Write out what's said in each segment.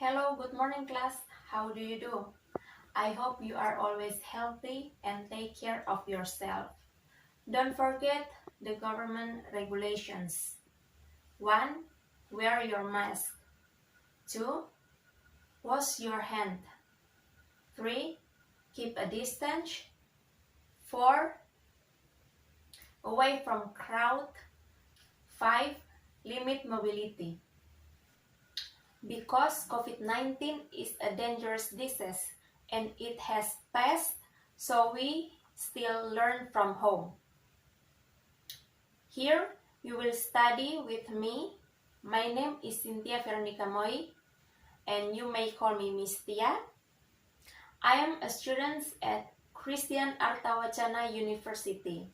Hello, good morning class. How do you do? I hope you are always healthy and take care of yourself. Don't forget the government regulations. 1. Wear your mask. 2. Wash your hand. 3. Keep a distance. 4. Away from crowd. 5. Limit mobility. Because COVID-19 is a dangerous disease and it has passed, so we still learn from home. Here, you will study with me. My name is Cynthia Veronica Moy, and you may call me Miss Tia. I am a student at Christian Artawacana University.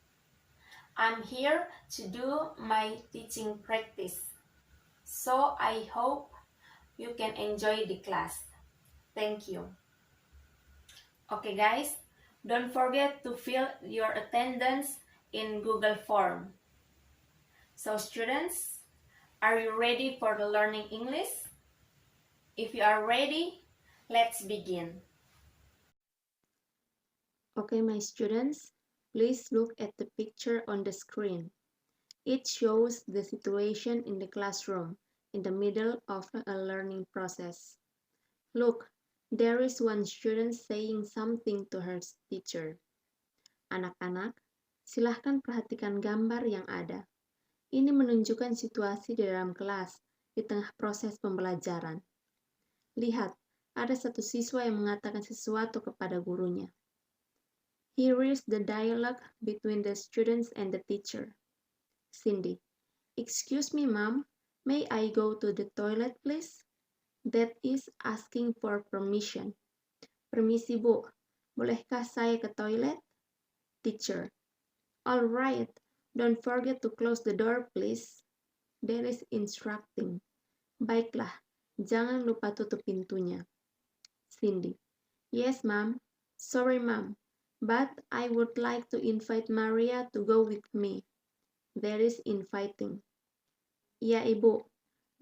I'm here to do my teaching practice, so I hope you can enjoy the class. Thank you. Okay guys, don't forget to fill your attendance in Google Form. So students, are you ready for the learning English? If you are ready, let's begin. Okay, my students, please look at the picture on the screen. It shows the situation in the classroom in the middle of a learning process. Look, there is one student saying something to her teacher. Anak-anak, silahkan perhatikan gambar yang ada. Ini menunjukkan situasi di dalam kelas di tengah proses pembelajaran. Lihat, ada satu siswa yang mengatakan sesuatu kepada gurunya. Here is the dialogue between the students and the teacher. Cindy, excuse me, ma'am, may I go to the toilet, please? That is asking for permission. Permisi, Bu. Bolehkah saya ke toilet? Teacher, all right. Don't forget to close the door, please. That is instructing. Baiklah, jangan lupa tutup pintunya. Cindy, yes, ma'am. Sorry, ma'am. But I would like to invite Maria to go with me. That is inviting. Iya, Ibu.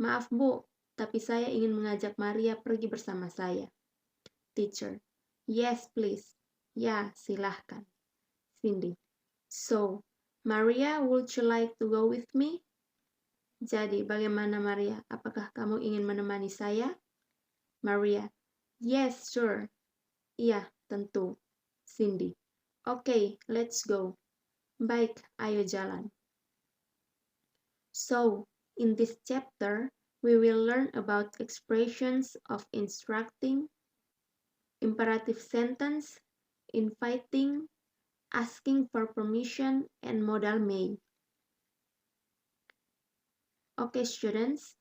Maaf, Bu, tapi saya ingin mengajak Maria pergi bersama saya. Teacher, yes, please. Ya, silahkan. Cindy, so, Maria, would you like to go with me? Jadi, bagaimana Maria? Apakah kamu ingin menemani saya? Maria, yes, sure. Iya, tentu. Cindy, okay, let's go. Baik, ayo jalan. So, in this chapter, we will learn about expressions of instructing, imperative sentence, inviting, asking for permission, and modal may. Okay, students,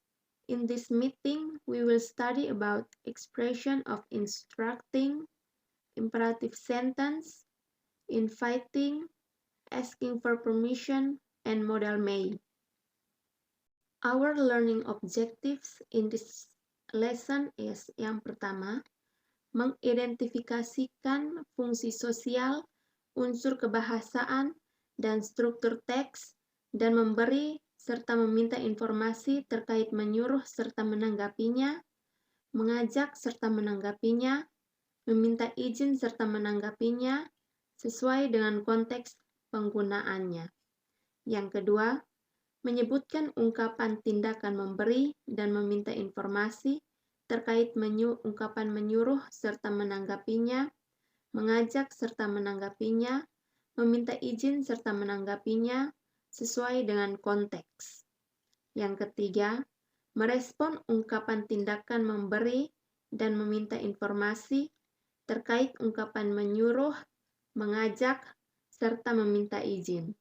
in this meeting, we will study about expression of instructing, imperative sentence, inviting, asking for permission, and modal may. Our learning objectives in this lesson is yang pertama, mengidentifikasikan fungsi sosial, unsur kebahasaan, dan struktur teks, dan memberi serta meminta informasi terkait menyuruh serta menanggapinya, mengajak serta menanggapinya, meminta izin serta menanggapinya, sesuai dengan konteks penggunaannya. Yang kedua, menyebutkan ungkapan tindakan memberi dan meminta informasi terkait ungkapan menyuruh serta menanggapinya, mengajak serta menanggapinya, meminta izin serta menanggapinya, sesuai dengan konteks. Yang ketiga, merespon ungkapan tindakan memberi dan meminta informasi terkait ungkapan menyuruh, mengajak, serta meminta izin.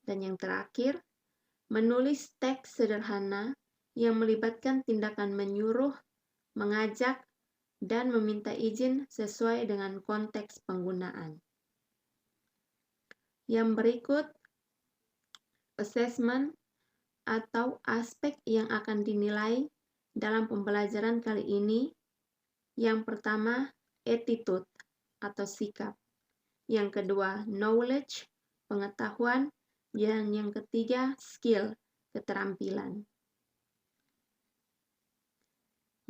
Dan yang terakhir, menulis teks sederhana yang melibatkan tindakan menyuruh, mengajak, dan meminta izin sesuai dengan konteks penggunaan. Yang berikut, assessment atau aspek yang akan dinilai dalam pembelajaran kali ini. Yang pertama, attitude atau sikap. Yang kedua, knowledge, pengetahuan. Dan yang ketiga, skill, keterampilan.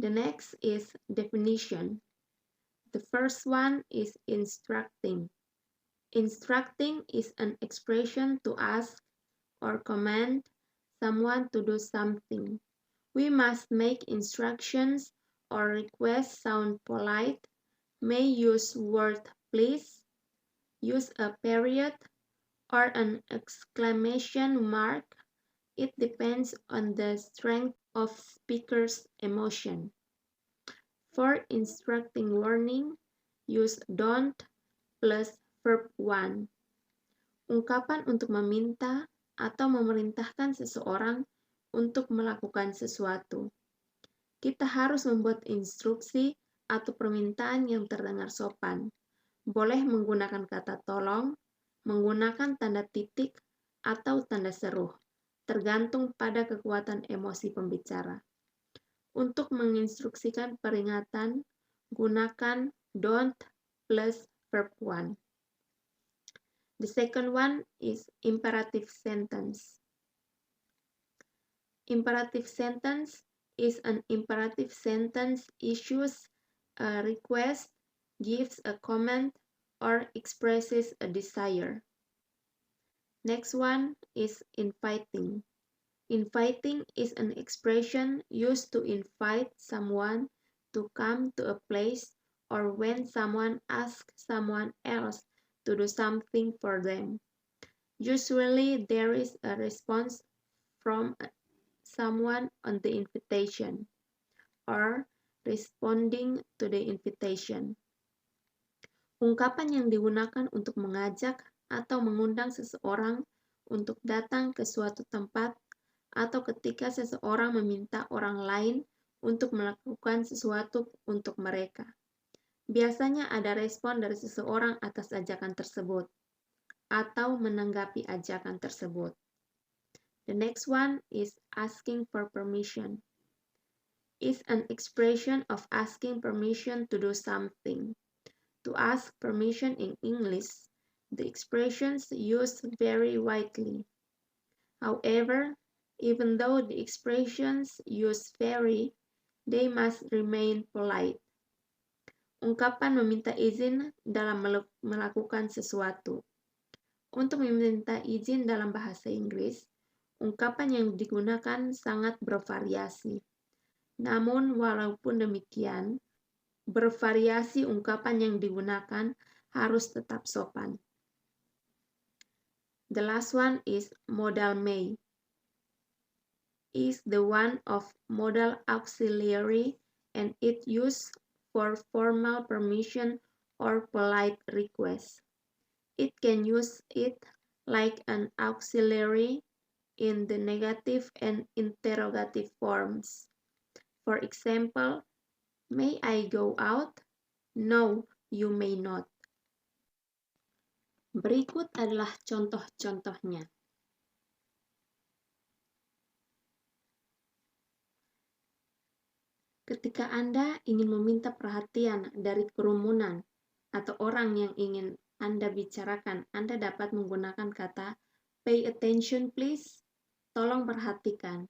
The next is definition. The first one is instructing. Instructing is an expression to ask or command someone to do something. We must make instructions or requests sound polite, may use word please, use a period or an exclamation mark. It depends on the strength of speaker's emotion. For instructing warning, use don't plus verb 1. Ungkapan untuk meminta atau memerintahkan seseorang untuk melakukan sesuatu. Kita harus membuat instruksi atau permintaan yang terdengar sopan. Boleh menggunakan kata tolong, menggunakan tanda titik, atau tanda seru, tergantung pada kekuatan emosi pembicara. Untuk menginstruksikan peringatan, gunakan don't plus verb 1. The second one is imperative sentence. Imperative sentence is an imperative sentence issues a request, gives a command, or expresses a desire. Next one is inviting. Inviting is an expression used to invite someone to come to a place or when someone asks someone else to do something for them. Usually there is a response from someone on the invitation or responding to the invitation. Ungkapan yang digunakan untuk mengajak atau mengundang seseorang untuk datang ke suatu tempat atau ketika seseorang meminta orang lain untuk melakukan sesuatu untuk mereka. Biasanya ada respon dari seseorang atas ajakan tersebut atau menanggapi ajakan tersebut. The next one is asking for permission. Is an expression of asking permission to do something. To ask permission in English, the expressions used vary widely. However, even though the expressions used vary, they must remain polite. Ungkapan meminta izin dalam melakukan sesuatu. Untuk meminta izin dalam bahasa Inggris, ungkapan yang digunakan sangat bervariasi. Namun, walaupun demikian, bervariasi ungkapan yang digunakan harus tetap sopan. The last one is modal may. Is the one of modal auxiliary and it used for formal permission or polite request. It can use it like an auxiliary in the negative and interrogative forms. For example, may I go out? No, you may not. Berikut adalah contoh-contohnya. Ketika Anda ingin meminta perhatian dari kerumunan atau orang yang ingin Anda bicarakan, Anda dapat menggunakan kata pay attention please, tolong perhatikan.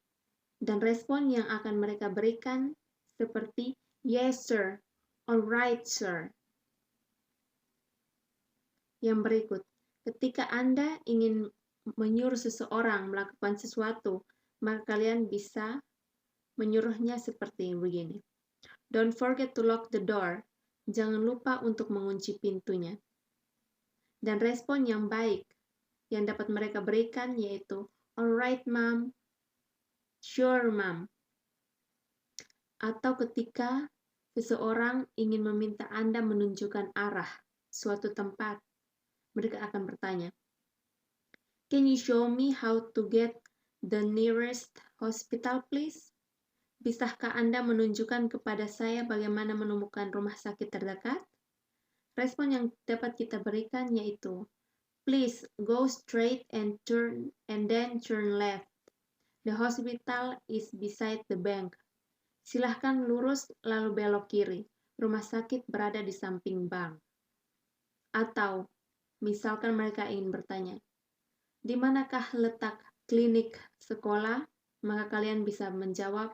Dan respon yang akan mereka berikan seperti yes sir, alright sir. Yang berikut, ketika Anda ingin menyuruh seseorang melakukan sesuatu, maka kalian bisa menyuruhnya seperti begini. Don't forget to lock the door. Jangan lupa untuk mengunci pintunya. Dan respon yang baik yang dapat mereka berikan yaitu alright mom, sure mom. Atau ketika seseorang ingin meminta Anda menunjukkan arah suatu tempat, mereka akan bertanya, can you show me how to get the nearest hospital please? Bisakah Anda menunjukkan kepada saya bagaimana menemukan rumah sakit terdekat? Respon yang dapat kita berikan yaitu, please go straight and then turn left. The hospital is beside the bank. Silahkan lurus lalu belok kiri. Rumah sakit berada di samping bank. Atau, misalkan mereka ingin bertanya, di manakah letak klinik sekolah? Maka kalian bisa menjawab,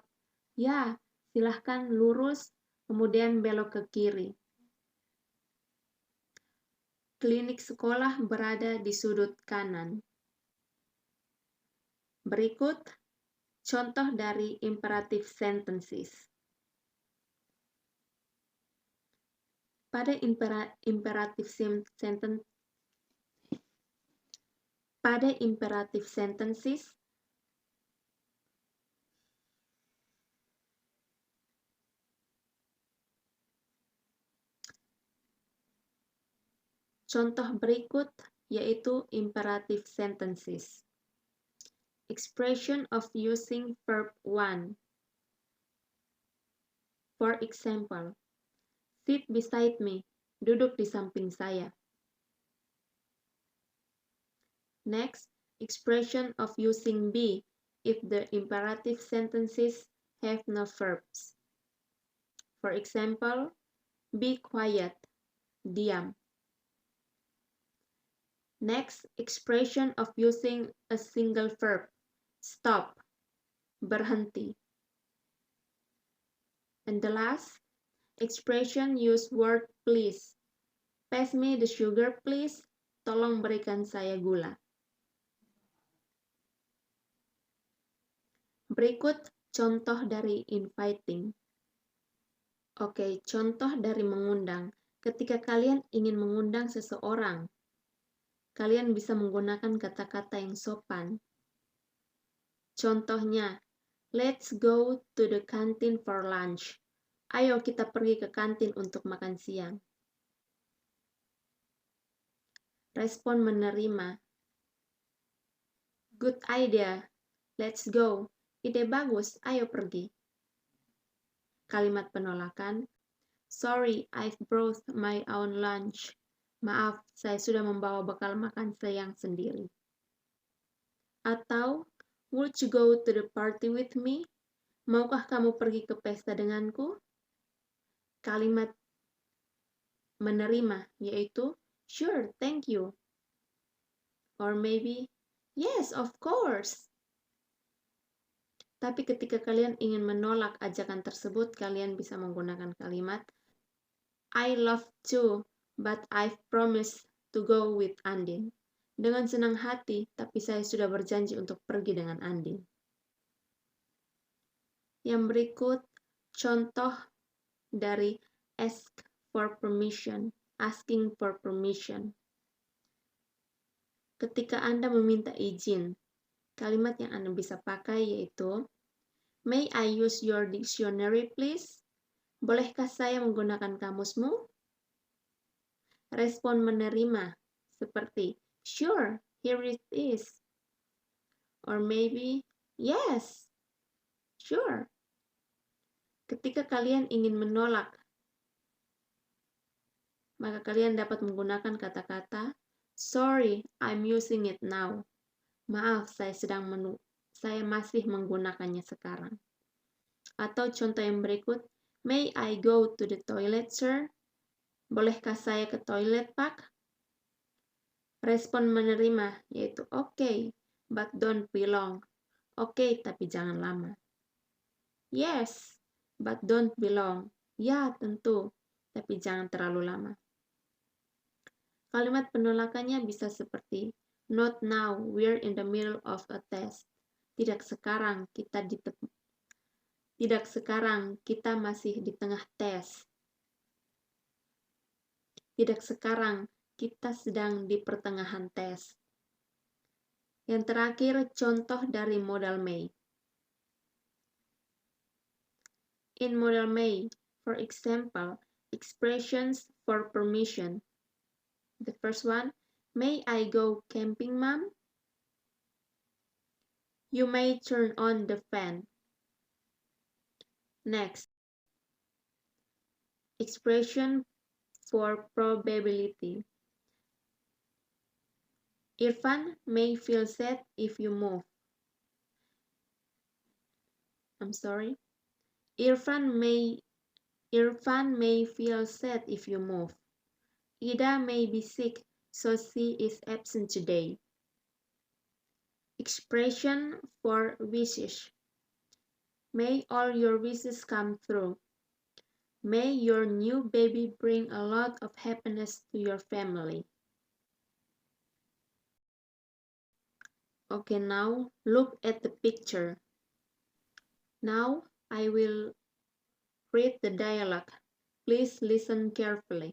ya, Silahkan lurus, kemudian belok ke kiri. Klinik sekolah berada di sudut kanan. Berikut contoh dari imperative sentences. Pada imperative sentences, contoh berikut yaitu imperative sentences. Expression of using verb 1. For example, sit beside me, duduk di samping saya. Next, expression of using be if the imperative sentences have no verbs. For example, be quiet, diam. Next, expression of using a single verb, stop, berhenti. And the last, expression use word please. Pass me the sugar please, tolong berikan saya gula. Berikut contoh dari inviting. Oke, contoh dari mengundang. Ketika kalian ingin mengundang seseorang, kalian bisa menggunakan kata-kata yang sopan. Contohnya, let's go to the canteen for lunch. Ayo kita pergi ke kantin untuk makan siang. Respon menerima. Good idea. Let's go. Ide bagus, ayo pergi. Kalimat penolakan. Sorry, I've brought my own lunch. Maaf, saya sudah membawa bekal makan siang sendiri. Atau, would you go to the party with me? Maukah kamu pergi ke pesta denganku? Kalimat menerima yaitu, sure, thank you. Or maybe, yes, of course. Tapi ketika kalian ingin menolak ajakan tersebut, kalian bisa menggunakan kalimat, I love to, but I've promised to go with Andin. Dengan senang hati, tapi saya sudah berjanji untuk pergi dengan Andin. Yang berikut, contoh dari ask for permission, asking for permission. Ketika Anda meminta izin, kalimat yang Anda bisa pakai yaitu, may I use your dictionary please? Bolehkah saya menggunakan kamusmu? Respon menerima seperti, sure, here it is. Or maybe, yes, sure. Ketika kalian ingin menolak, maka kalian dapat menggunakan kata-kata, sorry, I'm using it now. Maaf, saya masih menggunakannya sekarang. Atau contoh yang berikut, may I go to the toilet, sir? Bolehkah saya ke toilet, Pak? Respon menerima, yaitu okay, but don't be long. Oke, tapi jangan lama. Yes, but don't be long. Ya, tentu, tapi jangan terlalu lama. Kalimat penolakannya bisa seperti, not now, we're in the middle of a test. Tidak sekarang, kita masih di tengah tes. Tidak sekarang, kita sedang di pertengahan tes. Yang terakhir, contoh dari modal may. In modal may, for example, expressions for permission. The first one, may I go camping, Mom? You may turn on the fan. Next, expression for probability. Irfan may feel sad if you move. I'm sorry. Irfan may feel sad if you move. Ida may be sick, so she is absent today. Expression for wishes. May all your wishes come true. May your new baby bring a lot of happiness to your family. Okay, now look at the picture. Now I will read the dialogue. Please listen carefully.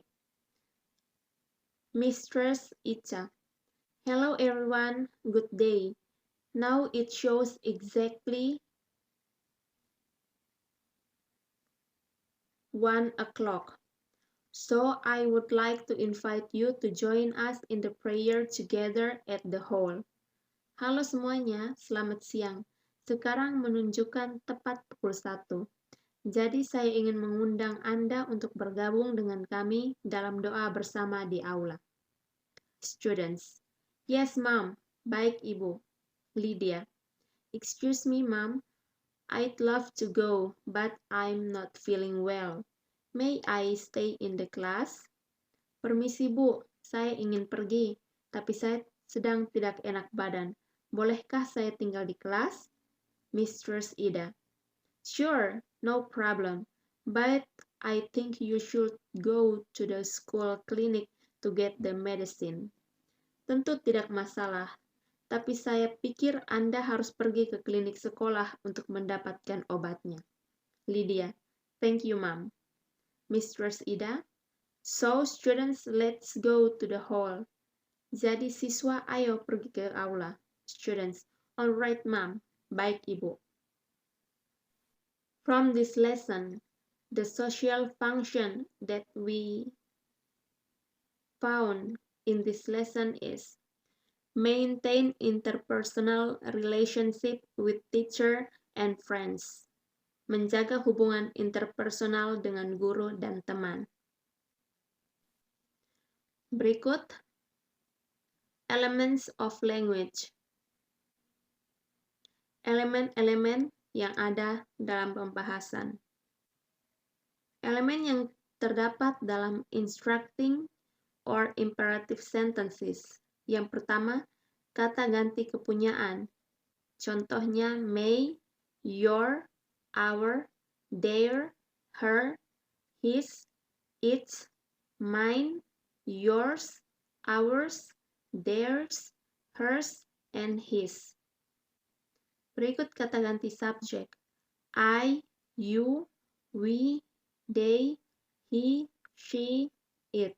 Mistress Icha. Hello everyone, good day. Now it shows exactly 1 o'clock. So I would like to invite you to join us in the prayer together at the hall. Halo semuanya, selamat siang. Sekarang menunjukkan tepat pukul 1. Jadi saya ingin mengundang Anda untuk bergabung dengan kami dalam doa bersama di aula. Students. Yes, Mom. Baik, Ibu. Lydia. Excuse me, Mom. I'd love to go, but I'm not feeling well. May I stay in the class? Permisi, Bu. Saya ingin pergi, tapi saya sedang tidak enak badan. Bolehkah saya tinggal di kelas? Mistress Ida. Sure, no problem. But I think you should go to the school clinic to get the medicine. Tentu tidak masalah, tapi saya pikir Anda harus pergi ke klinik sekolah untuk mendapatkan obatnya. Lydia. Thank you, Mom. Mistress Ida. So, students, let's go to the hall. Jadi siswa, ayo pergi ke aula. Students. Alright, Mom. Baik, Ibu. From this lesson, the social function that we found in this lesson is maintain interpersonal relationship with teacher and friends. Menjaga hubungan interpersonal dengan guru dan teman. Berikut, elements of language. Elemen-elemen yang ada dalam pembahasan. Elemen yang terdapat dalam instructing or imperative sentences. Yang pertama, kata ganti kepunyaan. Contohnya may, your, our, their, her, his, its, mine, yours, ours, theirs, hers, and his. Berikut kata ganti subjek. I, you, we, they, he, she, it.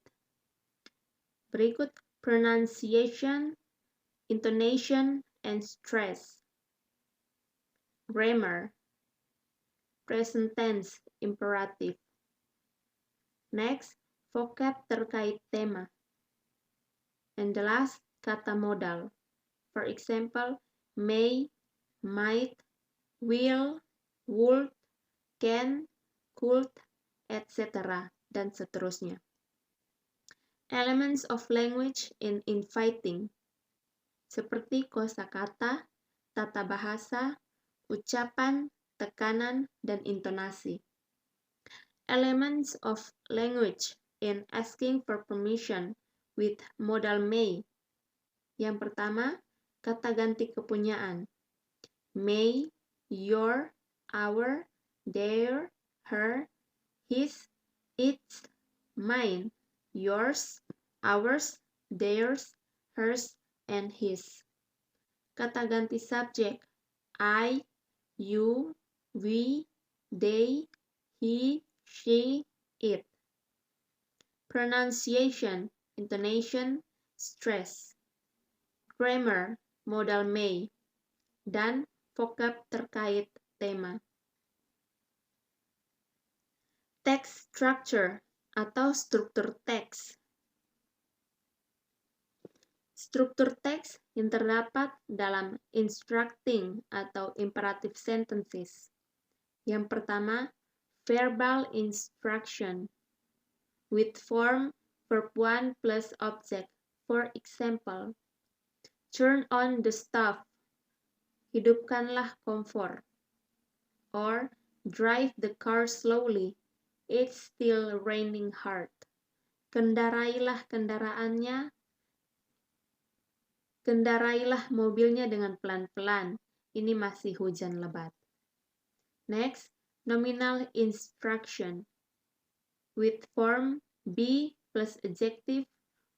Berikut pronunciation, intonation, and stress. Grammar, present tense, imperative. Next, vocab terkait tema. And the last, kata modal. For example, may, might, will, would, can, could, etc. dan seterusnya. Elements of language in inviting, seperti kosakata, tata bahasa, ucapan, tekanan, dan intonasi. Elements of language in asking for permission with modal may. Yang pertama, kata ganti kepunyaan. May, your, our, their, her, his, its, mine, yours, ours, theirs, hers, and his. Kata ganti subjek. I, you, we, they, he, she, it. Pronunciation, intonation, stress. Grammar, modal may. Dan vocab terkait tema. Text structure atau struktur teks. Struktur teks yang terdapat dalam instructing atau imperative sentences. Yang pertama, verbal instruction with form verb 1 plus object. For example, turn on the stove. Hidupkanlah kompor. Or drive the car slowly. It's still raining hard. Kendarailah kendaraannya. Kendarailah mobilnya dengan pelan-pelan. Ini masih hujan lebat. Next, nominal instruction with form be plus adjective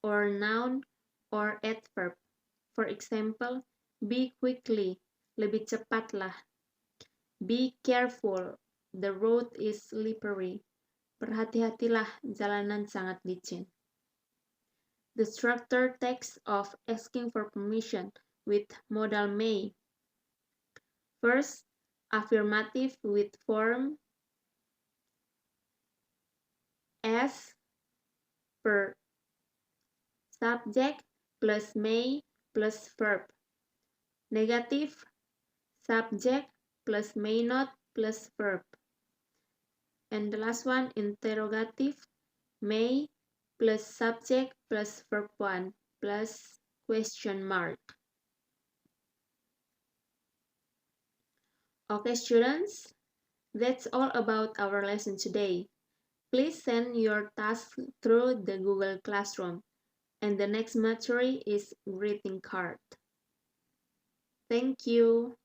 or noun or adverb. For example, be quickly, lebih cepatlah. Be careful, the road is slippery. Berhati-hatilah, jalanan sangat licin. The structured text of asking for permission with modal may. First, affirmative with form as per. Subject plus may plus verb. Negative, subject plus may not plus verb. And the last one, interrogative, may plus subject plus verb 1 plus question mark. Okay, students, that's all about our lesson today. Please send your task through the Google Classroom. And the next material is greeting card. Thank you.